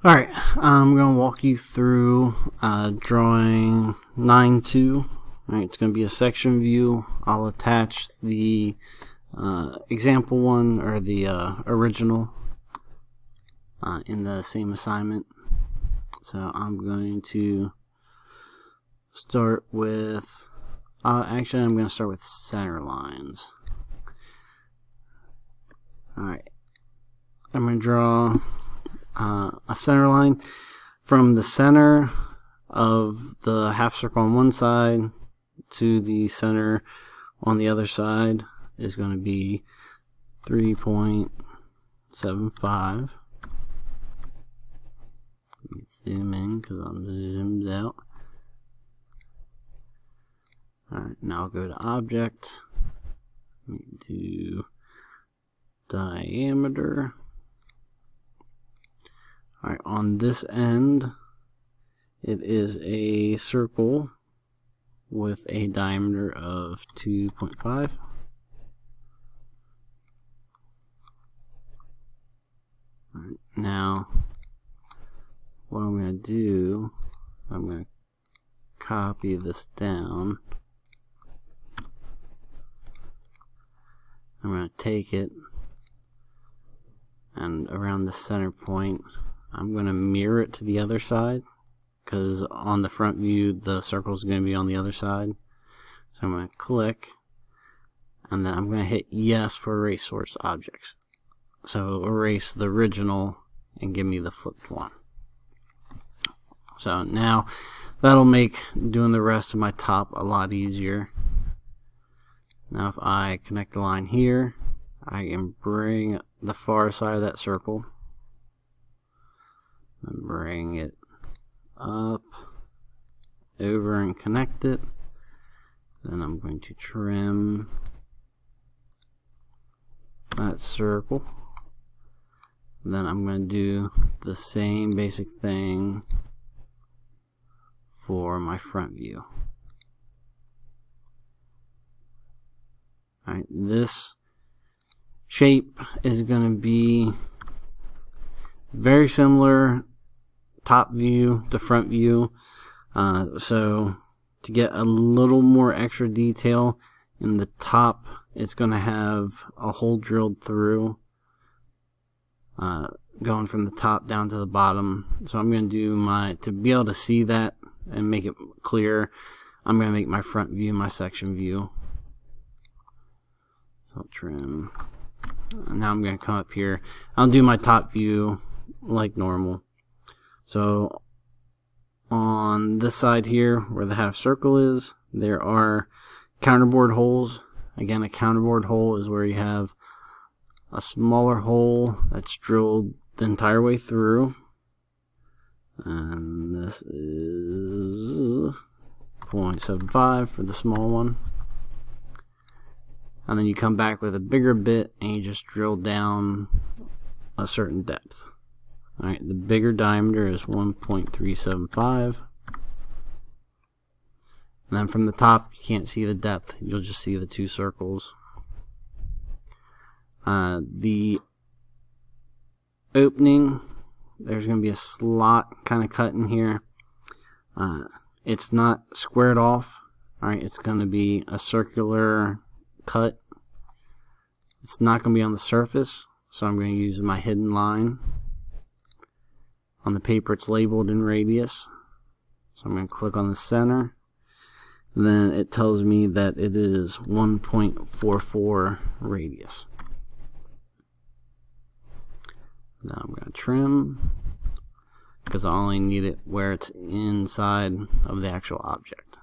Alright, I'm going to walk you through drawing 9-2. Alright, it's going to be a section view. I'll attach the example one, or the original, in the same assignment. So I'm going to start with, actually I'm going to start with center lines. Alright, I'm going to draw a center line from the center of the half circle on one side to the center on the other side is going to be 3.75. Let me zoom in because I'm zoomed out. Alright, now I'll go to object. Let me do diameter. Alright, on this end, it is a circle with a diameter of 2.5. Alright, now, what I'm going to do, I'm going to copy this down. I'm going to take it, and around the center point, I'm going to mirror it to the other side, because on the front view the circle is going to be on the other side. So I'm going to click, and then I'm going to hit yes for erase source objects. So erase the original and give me the flipped one. So now that'll make doing the rest of my top a lot easier. Now if I connect the line here, I can bring the far side of that circle and bring it up, over, and connect it. Then I'm going to trim that circle. Then I'm going to do the same basic thing for my front view. Alright, this shape is going to be very similar top view to front view, so to get a little more extra detail in the top, it's going to have a hole drilled through, going from the top down to the bottom. So I'm going to do to be able to see that and make it clear, I'm going to make my front view my section view. So I'll trim. Now I'm going to come up here. I'll do my top view like normal. So on this side here where the half circle is, there are counterbore holes. Again, a counterbore hole is where you have a smaller hole that's drilled the entire way through. And this is 0.75 for the small one. And then you come back with a bigger bit and you just drill down a certain depth. Alright, the bigger diameter is 1.375. And then from the top, you can't see the depth. You'll just see the two circles. The opening, there's going to be a slot kind of cut in here. It's not squared off. Alright, it's going to be a circular cut. It's not going to be on the surface, so I'm going to use my hidden line. On the paper it's labeled in radius, so I'm going to click on the center. Then it tells me that it is 1.44 radius. Now I'm going to trim, because I only need it where it's inside of the actual object.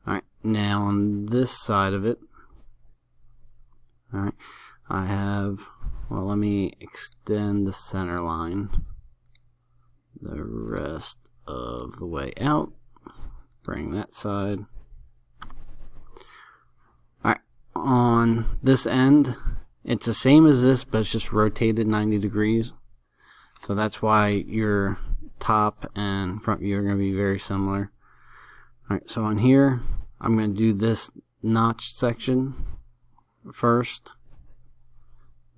Alright, now on this side of it, alright, I have, well, let me extend the center line the rest of the way out. Bring that side. Alright, on this end, it's the same as this, but it's just rotated 90 degrees. So that's why your top and front view are going to be very similar. Alright, so on here, I'm going to do this notch section first,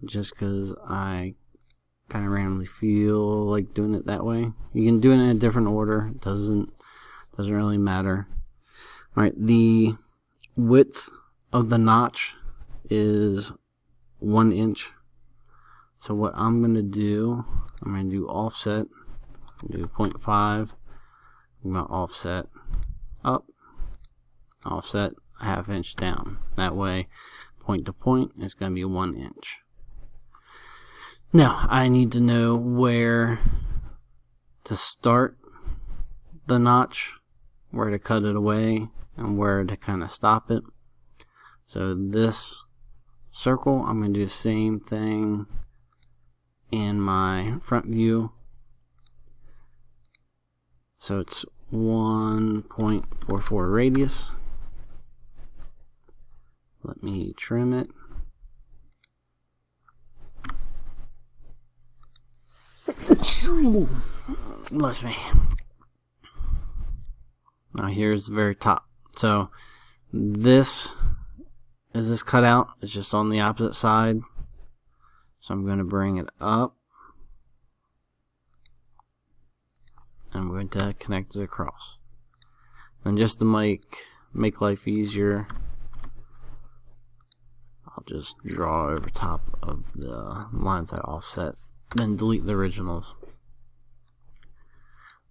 just because I kind of randomly feel like doing it that way. You can do it in a different order. It doesn't really matter. Alright, the width of the notch is 1 inch. So what I'm going to do, I'm going to do offset, do 0.5, I'm going to offset up, offset a ½ inch down. That way, point to point, it's going to be 1 inch. Now, I need to know where to start the notch, where to cut it away, and where to kind of stop it. So this circle, I'm going to do the same thing in my front view. So it's 1.44 radius. Let me trim it. Bless me. Now here's the very top. So this is this cutout. It's just on the opposite side. So I'm going to bring it up. I'm going to connect it across. And just to make life easier, I'll just draw over top of the lines I offset, then delete the originals.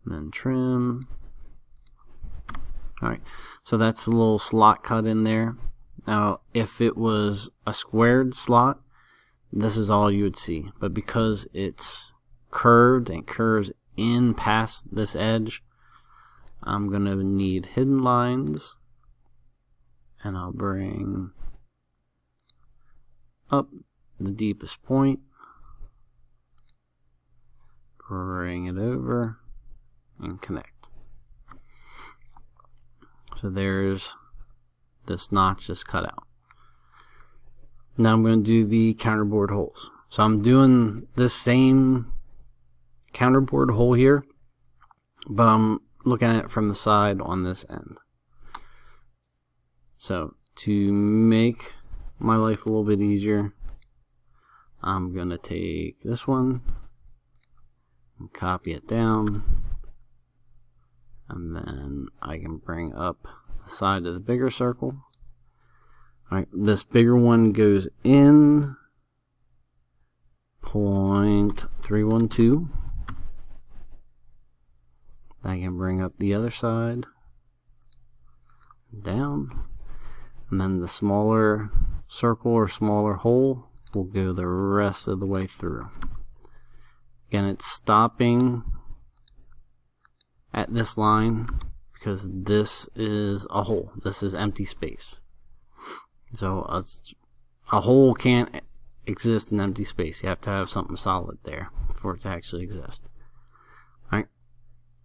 And then trim. Alright, so that's a little slot cut in there. Now, if it was a squared slot, this is all you would see. But because it's curved and curves in past this edge, I'm going to need hidden lines. And I'll bring up the deepest point. Bring it over and connect. So there's this notch just cut out. Now I'm going to do the counterbore holes. So I'm doing this same counterbore hole here, but I'm looking at it from the side on this end. So to make my life a little bit easier, I'm going to take this one and copy it down, and then I can bring up the side of the bigger circle. Alright, this bigger one goes in 0.312. I can bring up the other side, down, and then the smaller circle or smaller hole will go the rest of the way through. Again, it's stopping at this line because this is a hole. This is empty space. So a hole can't exist in empty space. You have to have something solid there for it to actually exist. Alright.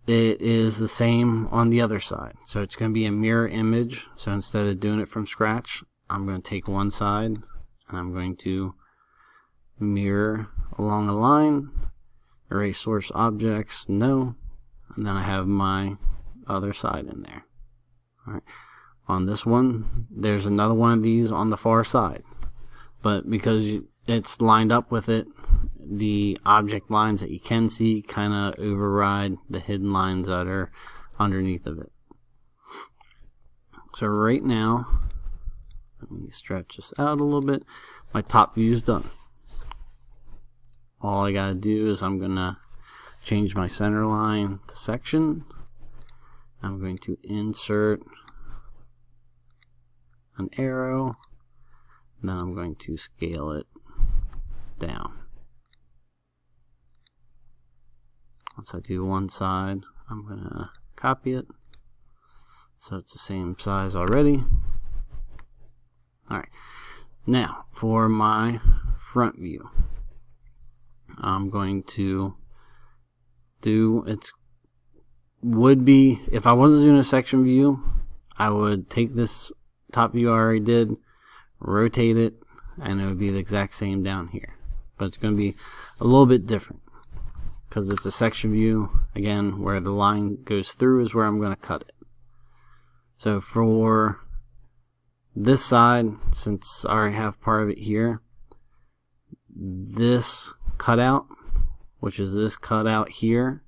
It is the same on the other side. So it's going to be a mirror image. So instead of doing it from scratch, I'm going to take one side and I'm going to mirror along a line. Erase source objects, no. And then I have my other side in there. Alright. On this one, there's another one of these on the far side. But because it's lined up with it, the object lines that you can see kind of override the hidden lines that are underneath of it. So right now, let me stretch this out a little bit. My top view is done. All I gotta do is I'm gonna change my center line to section. I'm going to insert an arrow, and then I'm going to scale it down. Once I do one side, I'm gonna copy it so it's the same size already. Alright, now for my front view, I'm going to do, it would be, if I wasn't doing a section view, I would take this top view I already did, rotate it, and it would be the exact same down here. But it's going to be a little bit different because it's a section view. Again, where the line goes through is where I'm going to cut it. So for this side, since I already have part of it here, this cutout which is this cutout here.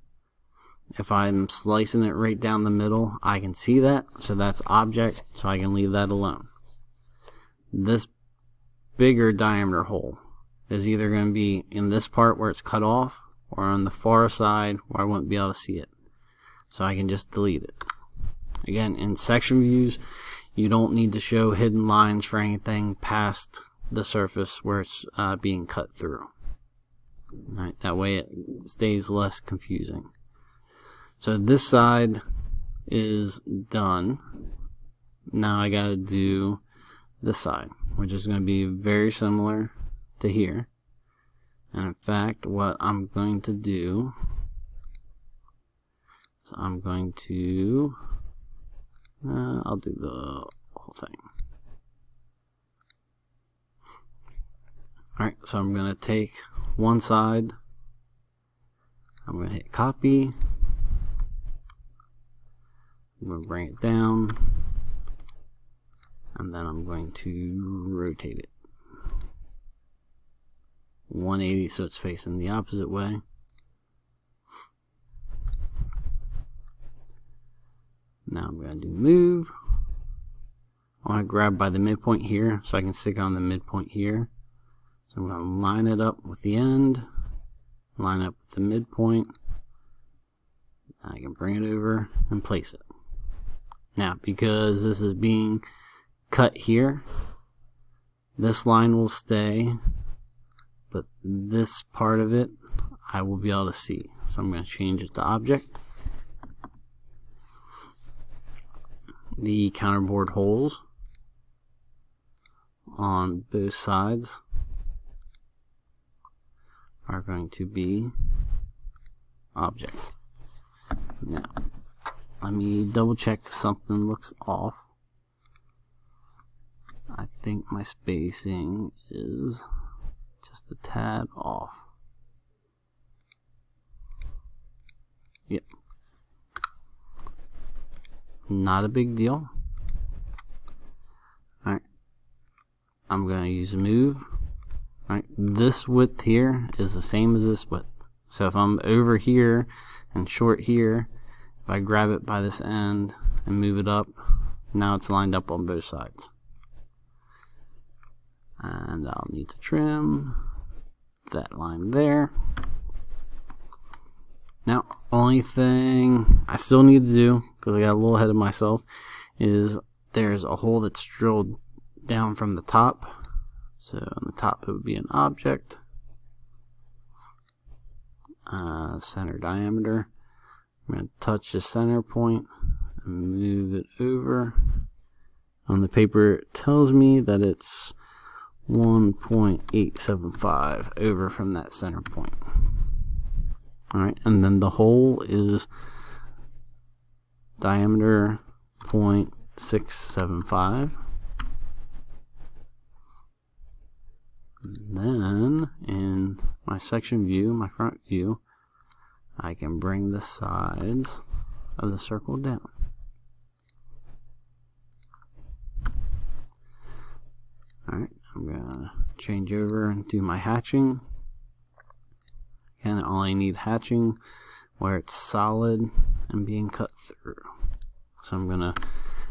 If I'm slicing it right down the middle, I can see that, so that's object, so I can leave that alone. This bigger diameter hole is either going to be in this part where it's cut off, or on the far side where I won't be able to see it. So I can just delete it. Again, in section views, you don't need to show hidden lines for anything past the surface where it's being cut through. Right, that way it stays less confusing. So this side is done. Now I gotta do this side, which is going to be very similar to here. And in fact, what I'm going to do is I'm going to I'll do the whole thing. Alright, so I'm going to take one side, I'm going to hit copy, I'm going to bring it down, and then I'm going to rotate it 180 so it's facing the opposite way. Now I'm going to do move. I want to grab by the midpoint here so I can stick on the midpoint here. So I'm going to line it up with the end, line up with the midpoint. I can bring it over and place it. Now, because this is being cut here, this line will stay, but this part of it I will be able to see. So I'm going to change it to object. The counterbore holes on both sides are going to be object. Now, let me double check something looks off. I think my spacing is just a tad off. Yep. Not a big deal. Alright. I'm going to use move. Alright. This width here is the same as this width. So if I'm over here and short here, if I grab it by this end and move it up, now it's lined up on both sides. And I'll need to trim that line there. Now, only thing I still need to do, because I got a little ahead of myself, is there's a hole that's drilled down from the top. So on the top it would be an object, center diameter. I'm going to touch the center point and move it over. On the paper it tells me that it's 1.875 over from that center point. Alright, and then the hole is diameter 0.675. And then in my section view, my front view, I can bring the sides of the circle down. Alright, I'm going to change over and do my hatching. Again, I only need hatching where it's solid and being cut through. So I'm going to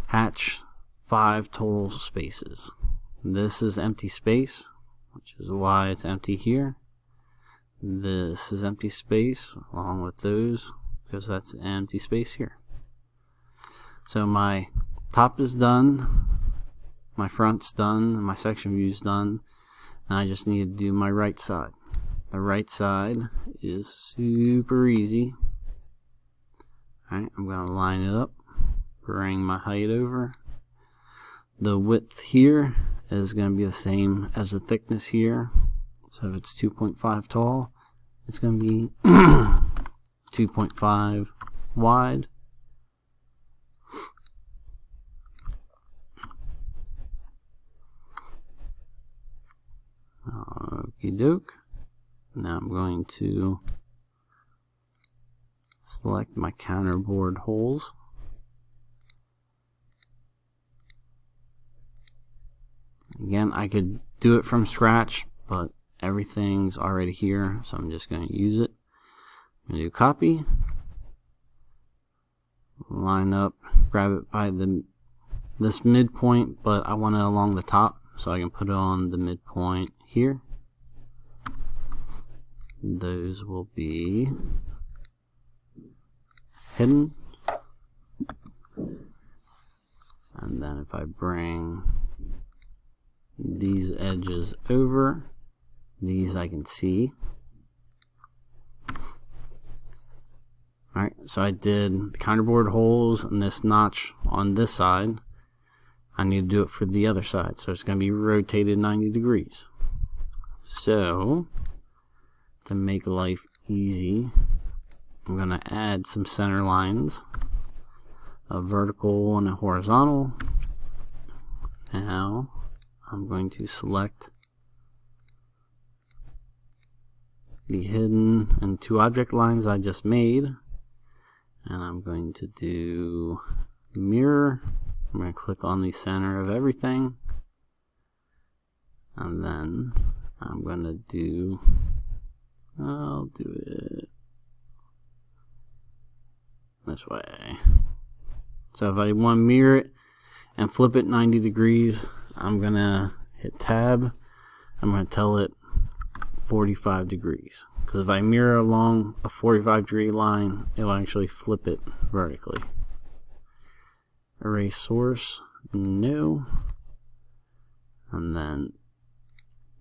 hatch 5 total spaces. This is empty space, which is why it's empty here. This is empty space along with those, because that's empty space here. So my top is done, my front's done, and my section view's done, and I just need to do my right side. The right side is super easy. Alright, I'm going to line it up, bring my height over. The width here is going to be the same as the thickness here. So if it's 2.5 tall, it's going to be 2.5 wide. Okie doke. Now I'm going to select my counterbore holes. Again, I could do it from scratch, but everything's already here, so I'm just going to use it. I'm gonna do copy, line up, grab it by this midpoint, but I want it along the top, so I can put it on the midpoint here. Those will be hidden. And then if I bring these edges over, these I can see. Alright, so I did the counterbore holes and this notch on this side. I need to do it for the other side, so it's going to be rotated 90 degrees. So, to make life easy, I'm going to add some center lines, a vertical and a horizontal. Now, I'm going to select the hidden and two object lines I just made, and I'm going to do mirror. I'm going to click on the center of everything, and then I'm going to do, I'll do it this way. So if I want to mirror it and flip it 90 degrees, I'm going to hit tab. I'm going to tell it 45 degrees. Because if I mirror along a 45 degree line, it'll actually flip it vertically. Erase source, no. And then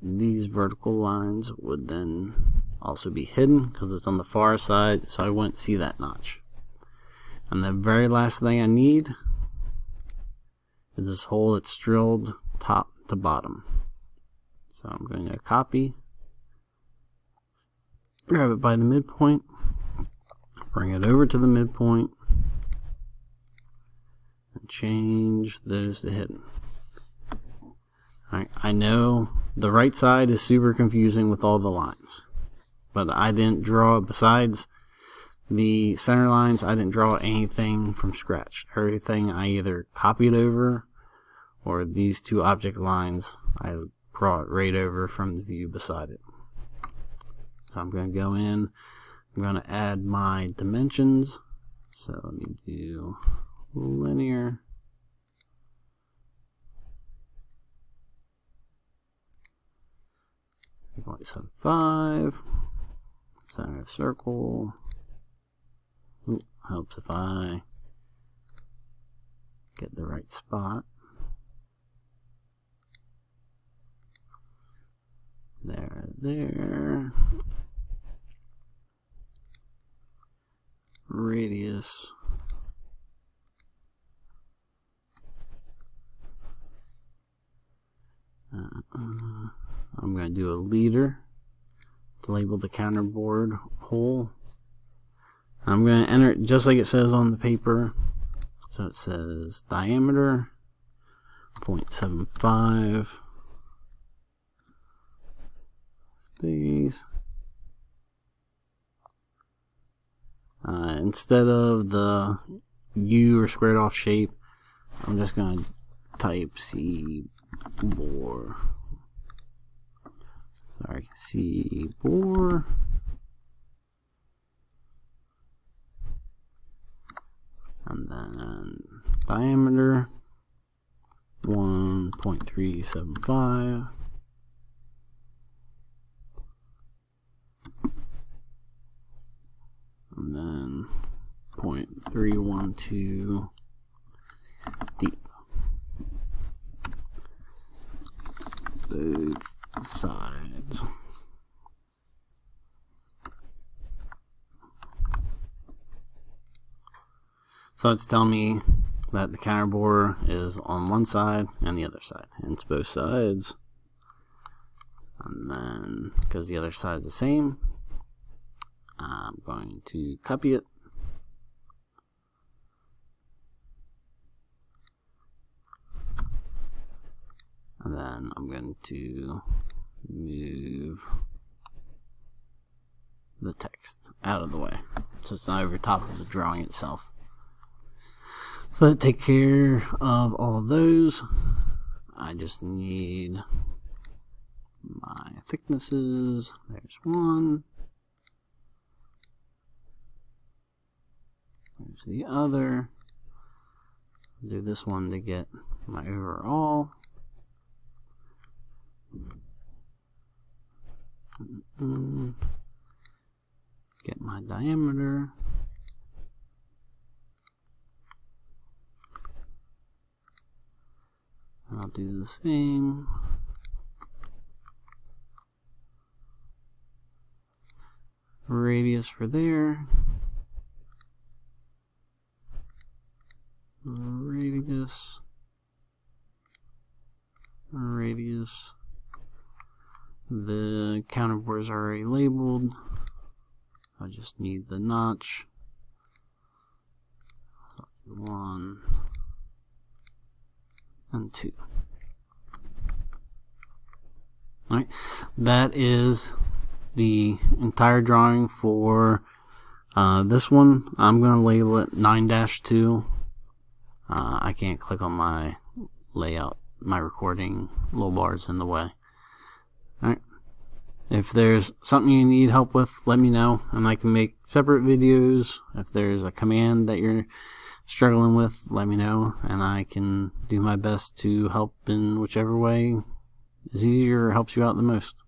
these vertical lines would then also be hidden because it's on the far side, so I wouldn't see that notch. And the very last thing I need is this hole that's drilled top to bottom. So I'm going to copy, grab it by the midpoint, bring it over to the midpoint, and change those to hidden. Alright, I know the right side is super confusing with all the lines, but I didn't draw, besides the center lines, I didn't draw anything from scratch. Everything I either copied over, or these two object lines I brought right over from the view beside it. So I'm going to go in, I'm going to add my dimensions. So let me do linear. .75. Center of circle. Ooh, helps if I get the right spot. There. Radius. I'm going to do a leader to label the counterbore hole. I'm going to enter it just like it says on the paper. So it says diameter 0.75 space. Instead of the U or squared off shape, I'm just going to type C-bore. Sorry, C-bore. And then diameter 1.375. And then 0.312 deep. Both sides. So it's telling me that the counterbore is on one side and the other side, and it's both sides. And then, because the other side is the same, I'm going to copy it. And then I'm going to move the text out of the way so it's not over top of the drawing itself. So that takes care of all of those. I just need my thicknesses. There's one. Here's the other. Do this one to get my overall. Get my diameter. And I'll do the same. Radius for there. Radius. Radius. The counterbore is already labeled. I just need the notch. 1 and 2. Alright, that is the entire drawing for this one. I'm going to label it 9-2. I can't click on my layout. My recording little bar's in the way. Alright. If there's something you need help with, let me know, and I can make separate videos. If there's a command that you're struggling with, let me know, and I can do my best to help in whichever way is easier or helps you out the most.